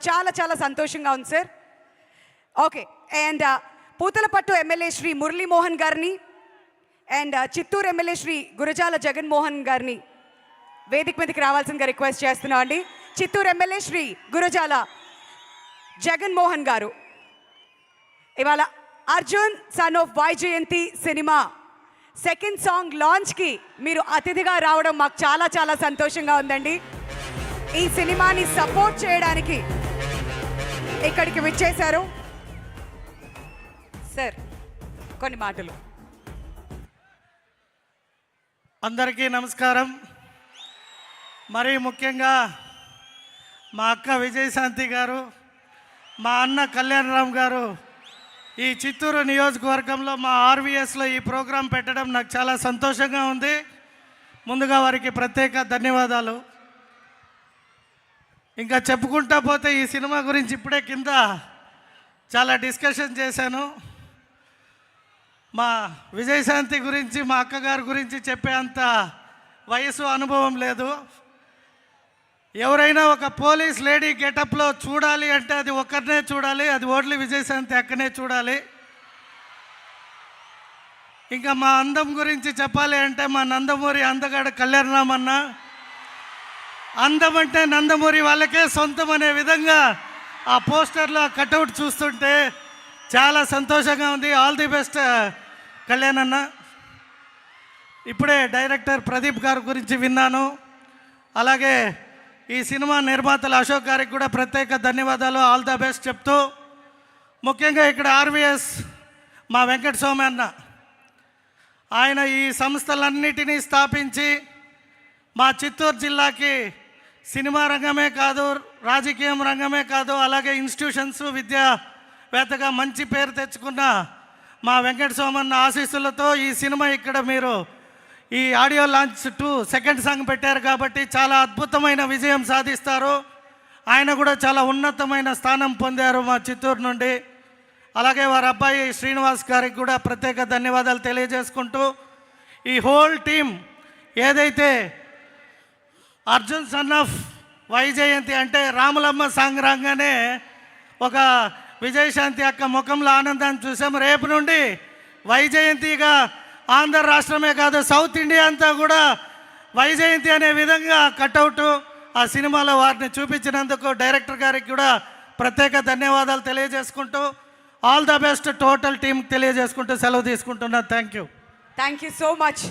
చాలా చాలా సంతోషంగా ఉంది sir. Okay, and Puthalapattu MLA Shri Muralimohan గారిని అండ్ చిత్తూరు ఎమ్మెల్యే శ్రీ గురజాల జగన్మోహన్ గారిని వేదిక మీదకి రావాల్సిందిగా రిక్వెస్ట్ చేస్తున్నాం అండి. చిత్తూరు ఎమ్మెల్యే శ్రీ గురజాల జగన్మోహన్ గారు ఇవాళ Arjun son of Vyjayanthi cinema second song లాంచ్కి మీరు అతిథిగా రావడం మాకు చాలా చాలా సంతోషంగా ఉందండి. ఈ సినిమాని సపోర్ట్ చేయడానికి ఇక్కడికి విచ్చేశారు సార్. కొన్ని మాటలు. అందరికీ నమస్కారం. మరీ ముఖ్యంగా మా అక్క విజయశాంతి గారు, మా అన్న కళ్యాణరామ్ గారు ఈ చిత్తూరు నియోజకవర్గంలో మా ఆర్వీఎస్లో ఈ ప్రోగ్రాం పెట్టడం నాకు చాలా సంతోషంగా ఉంది. ముందుగా వారికి ప్రత్యేక ధన్యవాదాలు. ఇంకా చెప్పుకుంటా పోతే ఈ సినిమా గురించి ఇప్పుడే కింద చాలా డిస్కషన్ చేశాను. మా విజయశాంతి గురించి, మా అక్కగారి గురించి చెప్పే అంత వయసు, అనుభవం లేదు. ఎవరైనా ఒక పోలీస్ లేడీ గెటప్లో చూడాలి అంటే అది ఒక్కరినే చూడాలి, అది ఓన్లీ విజయశాంతి అక్కనే చూడాలి. ఇంకా మా అందం గురించి చెప్పాలి అంటే మా నందమూరి అందగాడు కళ్యాణరామ్ అన్న. అందం అంటే నందమూరి వాళ్ళకే సొంతం అనే విధంగా ఆ పోస్టర్లో కటౌట్ చూస్తుంటే చాలా సంతోషంగా ఉంది. ఆల్ ది బెస్ట్ కళ్యాణ్ అన్న. ఇప్పుడే డైరెక్టర్ ప్రదీప్ గారి గురించి విన్నాను. అలాగే ఈ సినిమా నిర్మాతలు అశోక్ గారికి కూడా ప్రత్యేక ధన్యవాదాలు, ఆల్ ద బెస్ట్ చెప్తూ, ముఖ్యంగా ఇక్కడ ఆర్వీఎస్ మా వెంకట స్వామి అన్న, ఆయన ఈ సంస్థలన్నిటినీ స్థాపించి మా చిత్తూరు జిల్లాకి సినిమా రంగమే కాదు, రాజకీయం రంగమే కాదు, అలాగే ఇన్స్టిట్యూషన్స్, విద్యావేత్తగా మంచి పేరు తెచ్చుకున్న మా వెంకట సోమన్న ఆశీస్సులతో ఈ సినిమా ఇక్కడ మీరు ఈ ఆడియో లాంచ్ 2 సెకండ్ సాంగ్ పెట్టారు కాబట్టి చాలా అద్భుతమైన విజయం సాధిస్తారు. ఆయన కూడా చాలా ఉన్నతమైన స్థానం పొందారు మా చిత్తూరు నుండి. అలాగే వారి అబ్బాయి శ్రీనివాస్ గారికి కూడా ప్రత్యేక ధన్యవాదాలు తెలియజేసుకుంటూ, ఈ హోల్ టీం ఏదైతే అర్జున్ సన్ ఆఫ్ వైజయంతి అంటే రాములమ్మ సాంగ్ రాగానే ఒక విజయశాంతి అక్క ముఖంలో ఆనందాన్ని చూసాం. రేపు నుండి వైజయంతిగా ఆంధ్ర రాష్ట్రమే కాదు సౌత్ ఇండియా అంతా కూడా వైజయంతి అనే విధంగా కటౌట్ ఆ సినిమాలో వారిని చూపించినందుకు డైరెక్టర్ గారికి కూడా ప్రత్యేక ధన్యవాదాలు తెలియజేసుకుంటూ, all the best total team తెలియజేసుకుంటూ సెలవు తీసుకుంటున్నా. Thank you so much.